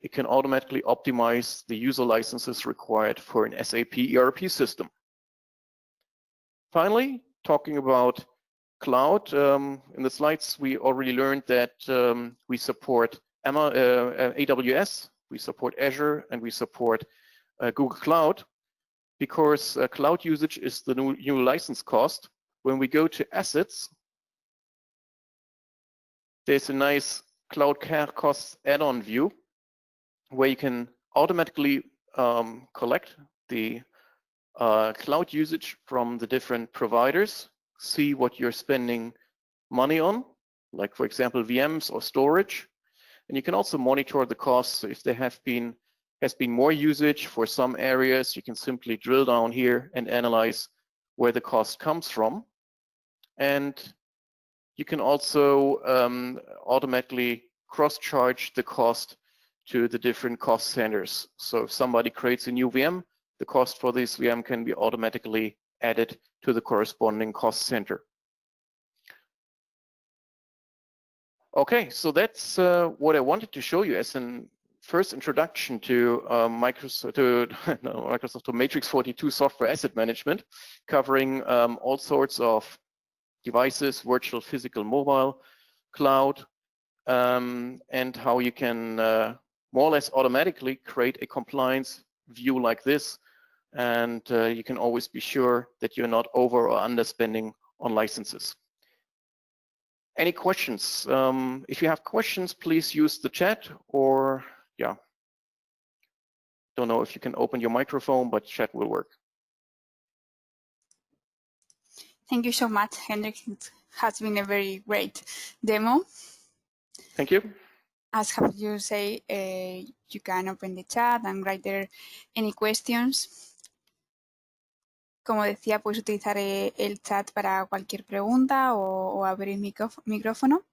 It can automatically optimize the user licenses required for an SAP ERP system. Finally, talking about cloud, in the slides we already learned that we support AWS, we support Azure, and we support Google Cloud because cloud usage is the new license cost. When we go to assets, there's a nice cloud costs add-on view where you can automatically collect the cloud usage from the different providers, see what you're spending money on, like for example VMs or storage, and you can also monitor the costs. So if there has been more usage for some areas, you can simply drill down here and analyze where the cost comes from, and you can also automatically cross-charge the cost to the different cost centers. So if somebody creates a new VM, the cost for this VM can be automatically added to the corresponding cost center. Okay, so that's what I wanted to show you as a first introduction to MATRIX42 software asset management, covering all sorts of devices, virtual, physical, mobile, cloud, and how you can more or less automatically create a compliance view like this, and you can always be sure that you're not over or underspending on licenses. Any questions? If you have questions, please use the chat, or yeah, don't know if you can open your microphone, but chat will work. Thank you so much, Hendrik. It has been a very great demo. Thank you. As you say, you can open the chat and write there any questions. Como decía, puedes utilizar el chat para cualquier pregunta o abrir micrófono.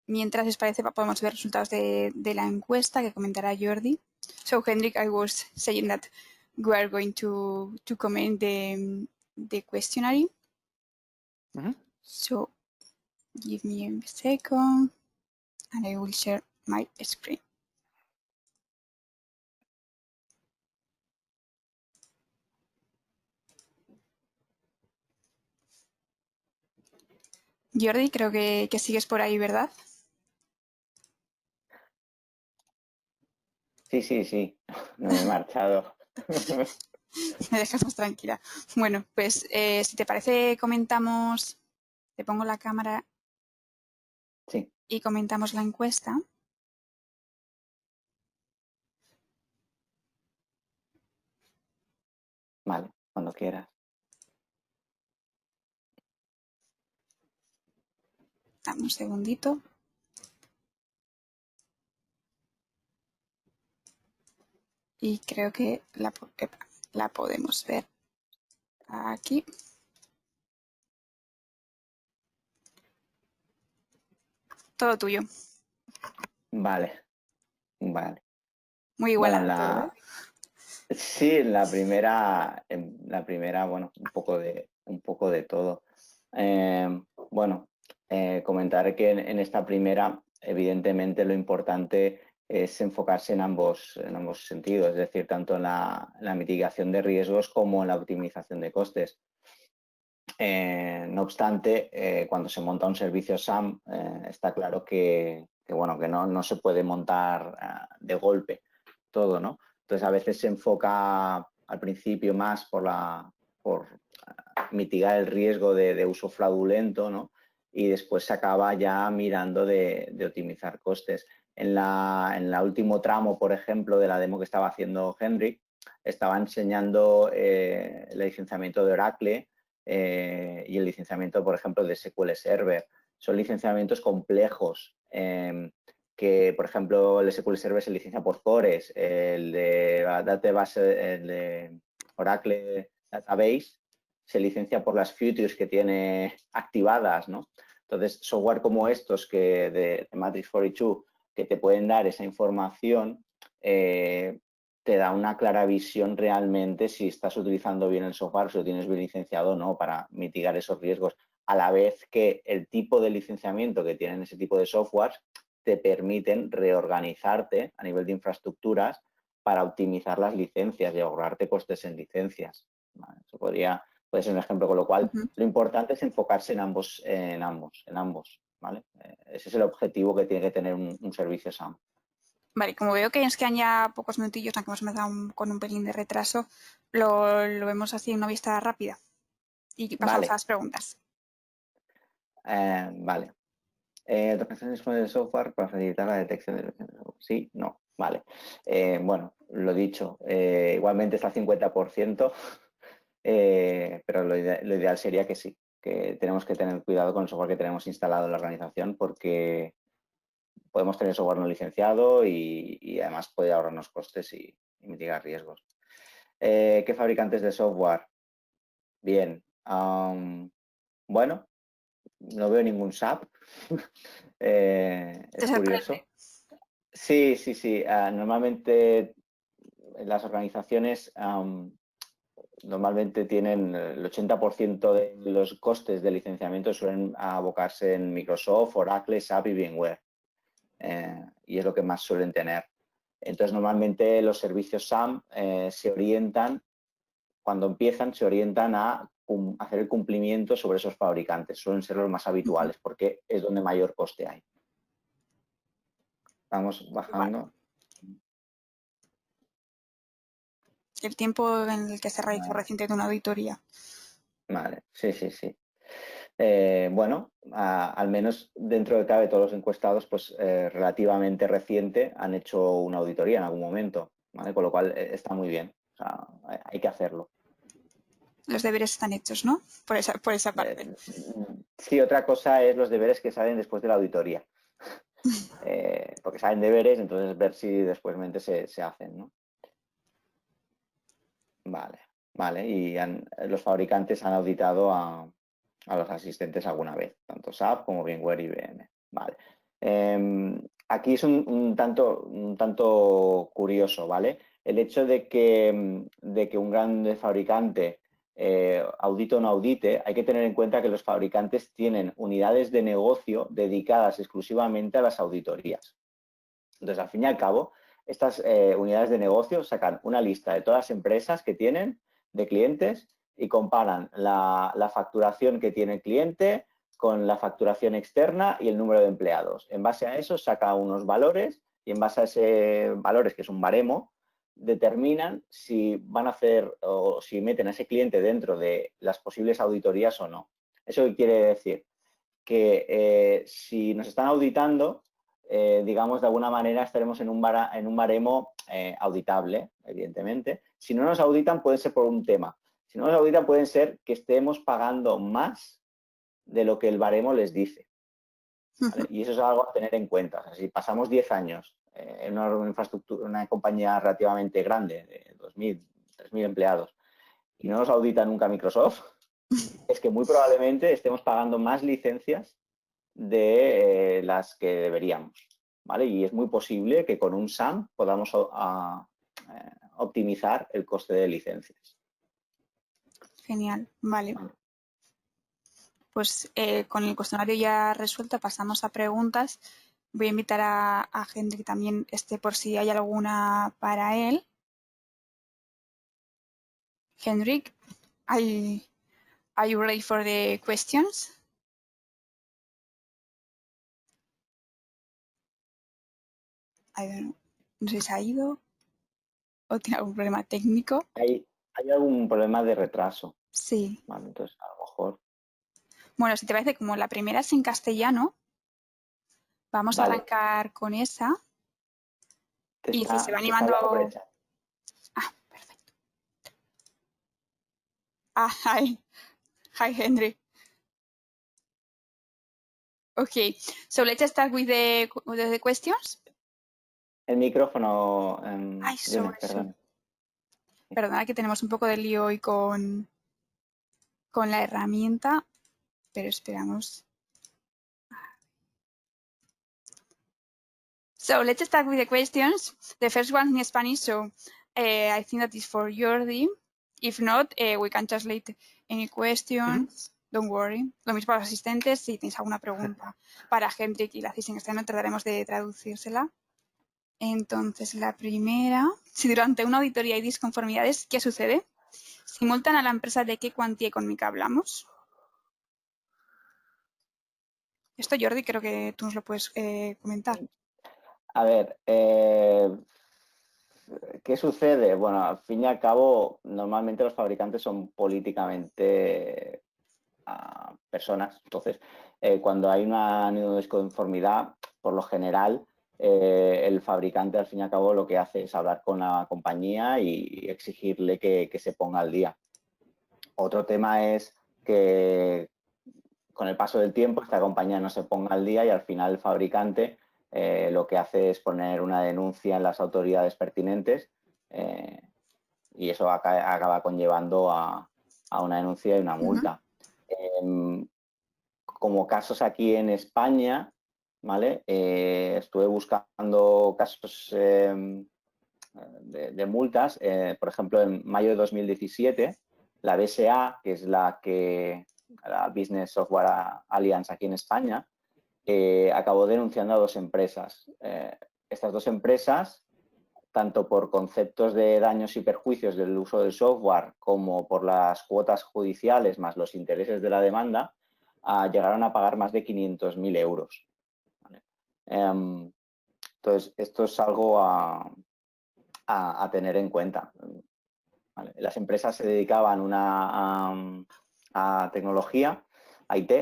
Mientras os parece, podemos ver resultados de la encuesta que comentará Jordi. So, Hendrik, I was saying that we are going to comment the questionnaire. Mm-hmm. So, give me a second, and I will share my screen. Jordi, creo que sigues por ahí, ¿verdad? Sí, no me he marchado. Me dejas más tranquila. Bueno, pues si te parece comentamos, te pongo la cámara Sí, y comentamos la encuesta. vale, cuando quieras. Dame un segundito. Y creo que la podemos ver aquí. Todo tuyo. Vale, vale. Muy Bueno, igualado todo, ¿eh? sí, en la primera, bueno, un poco de todo. Bueno, comentar que en esta primera, evidentemente, lo importante es enfocarse en ambos sentidos, es decir, tanto en la mitigación de riesgos como en la optimización de costes. No obstante, cuando se monta un servicio SAM, está claro bueno, que no se puede montar de golpe todo, ¿no? Entonces, a veces se enfoca al principio más por mitigar el riesgo de uso fraudulento, ¿no? Y después se acaba ya mirando de optimizar costes. En la último tramo, por ejemplo, de la demo que estaba haciendo Henry, estaba enseñando el licenciamiento de Oracle y el licenciamiento, por ejemplo, de SQL Server. Son licenciamientos complejos que, por ejemplo, el SQL Server se licencia por cores, el de Database, el de Oracle Database se licencia por las features que tiene activadas, ¿no? Entonces, software como estos que de MATRIX42 que te pueden dar esa información, te da una clara visión realmente si estás utilizando bien el software, si lo tienes bien licenciado o no, para mitigar esos riesgos, a la vez que el tipo de licenciamiento que tienen ese tipo de softwares te permiten reorganizarte a nivel de infraestructuras para optimizar las licencias y ahorrarte costes en licencias. ¿Vale? Eso puede ser un ejemplo, con lo cual lo importante es enfocarse en ambos, ¿vale? Ese es el objetivo que tiene que tener un servicio SAM. Vale, como veo que nos quedan ya pocos minutillos, aunque hemos empezado con un pelín de retraso, lo vemos así en una vista rápida. Y pasamos a las preguntas. Vale. ¿Organizaciones con el software para facilitar la detección de sí? No. Vale. Bueno, lo dicho, igualmente está al 50%, pero lo ideal sería que sí, que tenemos que tener cuidado con el software que tenemos instalado en la organización porque podemos tener software no licenciado y además puede ahorrarnos costes y mitigar riesgos. ¿Qué fabricantes de software? Bien. Bueno, no veo ningún SAP. ¿Te Es sorprende? curioso. Sí. Normalmente las organizaciones normalmente tienen el 80% de los costes de licenciamiento suelen abocarse en Microsoft, Oracle, SAP y VMware. Y es lo que más suelen tener. Entonces, normalmente los servicios SAM se orientan, cuando empiezan, se orientan a hacer el cumplimiento sobre esos fabricantes. Suelen ser los más habituales porque es donde mayor coste hay. Vamos bajando. El tiempo en el que se realizó recientemente una auditoría. Vale, sí. Bueno, al menos dentro de cabe todos los encuestados, pues relativamente reciente han hecho una auditoría en algún momento, ¿vale? Con lo cual está muy bien, o sea, hay que hacerlo. Los deberes están hechos, ¿no? Por esa parte. Sí, otra cosa es los deberes que salen después de la auditoría. Porque salen deberes, entonces ver si después se hacen, ¿no? Vale. Y los fabricantes han auditado a los asistentes alguna vez, tanto SAP como VMware y IBM. Vale. Aquí es un tanto curioso, ¿vale? El hecho de que un gran fabricante audite o no audite, hay que tener en cuenta que los fabricantes tienen unidades de negocio dedicadas exclusivamente a las auditorías. Entonces, al fin y al cabo, estas unidades de negocio sacan una lista de todas las empresas que tienen de clientes y comparan la facturación que tiene el cliente con la facturación externa y el número de empleados. En base a eso saca unos valores y en base a ese valores, que es un baremo, determinan si van a hacer o si meten a ese cliente dentro de las posibles auditorías o no. ¿Eso qué quiere decir? Que si nos están auditando, digamos, de alguna manera estaremos en un baremo auditable, evidentemente. Si no nos auditan, puede ser por un tema. Si no nos auditan, puede ser que estemos pagando más de lo que el baremo les dice. ¿Vale? Y eso es algo a tener en cuenta. O sea, si pasamos 10 años en una infraestructura, una compañía relativamente grande, de 2.000, 3.000 empleados, y no nos audita nunca Microsoft, es que muy probablemente estemos pagando más licencias de las que deberíamos. ¿Vale? Y es muy posible que con un SAM podamos optimizar el coste de licencias. Genial, vale. Pues con el cuestionario ya resuelto pasamos a preguntas. Voy a invitar a Henry que también esté por si hay alguna para él. Henrik, are you ready for the questions? I don't know. No sé si se ha ido o tiene algún problema técnico. Hay algún problema de retraso. Sí. Vale, entonces, a lo mejor... Bueno, si te parece, como la primera es en castellano, vamos a arrancar con esa. Y si se va animando... Ah, perfecto. Ah, hi. Hi, Henry. Okay, so let's start with the questions. El micrófono... Ay, dime, perdón. Perdona que tenemos un poco de lío hoy con la herramienta, pero esperamos. So let's start with the questions. The first one in Spanish, so I think that is for Jordi. If not, we can translate any questions. Don't worry. Lo mismo para los asistentes. Si tenéis alguna pregunta para Hendrik y la hacéis en castellano, trataremos de traducírsela. Entonces, la primera. Si durante una auditoría hay disconformidades, ¿qué sucede? ¿Si multan a la empresa, de qué cuantía económica hablamos? Esto, Jordi, creo que tú nos lo puedes comentar. A ver, ¿qué sucede? Bueno, al fin y al cabo, normalmente los fabricantes son políticamente personas. Entonces, cuando hay una disconformidad, por lo general, el fabricante, al fin y al cabo, lo que hace es hablar con la compañía y exigirle que se ponga al día. Otro tema es que con el paso del tiempo esta compañía no se ponga al día y al final el fabricante lo que hace es poner una denuncia en las autoridades pertinentes y eso acaba conllevando a una denuncia y una multa. Como casos aquí en España, ¿vale? Estuve buscando casos de multas. Por ejemplo, en mayo de 2017, la BSA, que es la Business Software Alliance aquí en España, acabó denunciando a 2 empresas. Estas 2 empresas, tanto por conceptos de daños y perjuicios del uso del software como por las cuotas judiciales más los intereses de la demanda, llegaron a pagar más de 500.000 euros. ¿Vale? Entonces, esto es algo a tener en cuenta. ¿Vale? Las empresas se dedicaban a tecnología, a IT,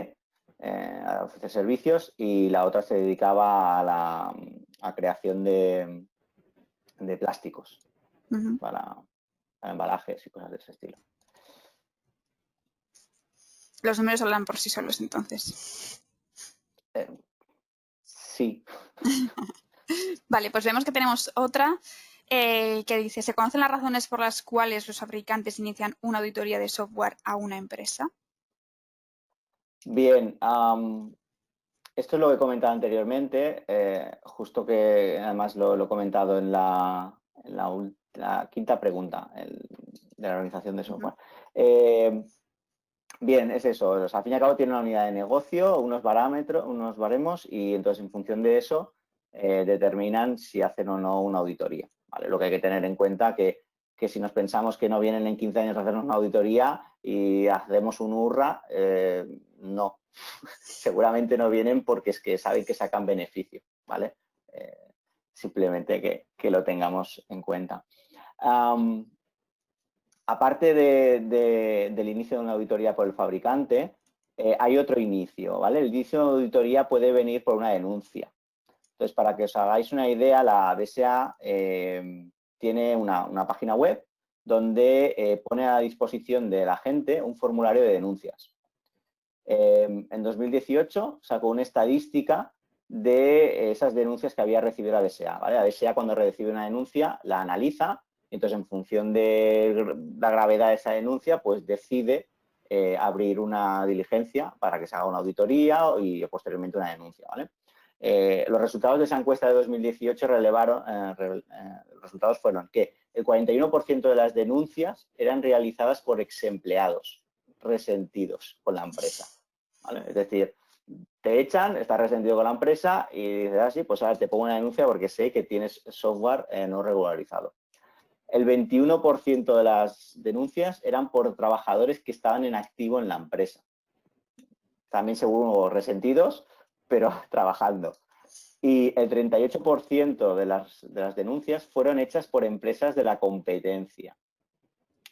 a ofrecer servicios, y la otra se dedicaba a la creación de plásticos para embalajes y cosas de ese estilo. Los números hablan por sí solos, entonces. Sí. Vale, pues vemos que tenemos otra que dice, ¿se conocen las razones por las cuales los fabricantes inician una auditoría de software a una empresa? Bien, esto es lo que he comentado anteriormente, justo que además lo he comentado en la quinta pregunta de la organización de software. Bien, es eso. O sea, al fin y al cabo tiene una unidad de negocio, unos parámetros, unos baremos, y entonces en función de eso determinan si hacen o no una auditoría. ¿Vale? Lo que hay que tener en cuenta que si nos pensamos que no vienen en 15 años a hacernos una auditoría y hacemos un hurra, no. Seguramente no vienen porque es que saben que sacan beneficio, ¿vale? Simplemente que lo tengamos en cuenta. Aparte del inicio de una auditoría por el fabricante, hay otro inicio, ¿vale? El inicio de una auditoría puede venir por una denuncia. Entonces, para que os hagáis una idea, la BSA tiene una página web donde pone a disposición de la gente un formulario de denuncias. En 2018 sacó una estadística de esas denuncias que había recibido la BSA, ¿vale? La BSA, cuando recibe una denuncia, la analiza. Entonces, en función de la gravedad de esa denuncia, pues decide abrir una diligencia para que se haga una auditoría y posteriormente una denuncia, ¿vale? Los resultados de esa encuesta de 2018 los resultados fueron que el 41% de las denuncias eran realizadas por exempleados resentidos con la empresa, ¿vale? Es decir, te echan, estás resentido con la empresa y dices, ah, sí, pues ahora te pongo una denuncia porque sé que tienes software no regularizado. El 21% de las denuncias eran por trabajadores que estaban en activo en la empresa. También seguro resentidos, pero trabajando. Y el 38% de las denuncias fueron hechas por empresas de la competencia,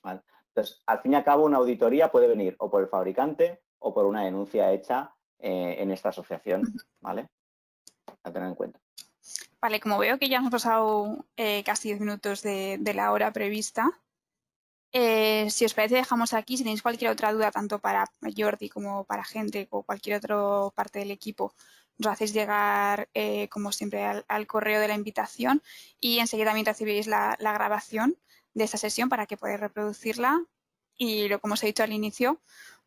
¿vale? Entonces, al fin y al cabo, una auditoría puede venir o por el fabricante o por una denuncia hecha en esta asociación, ¿vale? A tener en cuenta. Vale, como veo que ya hemos pasado casi 10 minutos de la hora prevista, si os parece dejamos aquí. Si tenéis cualquier otra duda, tanto para Jordi como para gente o cualquier otra parte del equipo, nos hacéis llegar, como siempre, al correo de la invitación y enseguida también recibiréis la grabación de esta sesión para que podáis reproducirla. Y como os he dicho al inicio,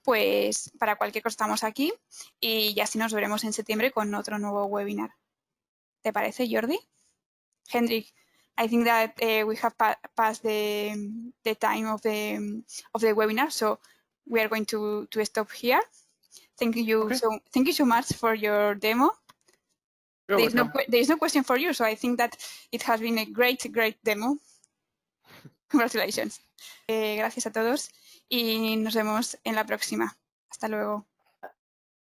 pues para cualquier cosa estamos aquí y ya así nos veremos en septiembre con otro nuevo webinar. ¿Te parece, Jordi? Hendrik, I think that we have passed the time of the webinar, so we are going to stop here. Thank you. Okay. So thank you so much for your demo. There is no question for you, so I think that it has been a great demo. Congratulations. Gracias a todos y nos vemos en la próxima. Hasta luego.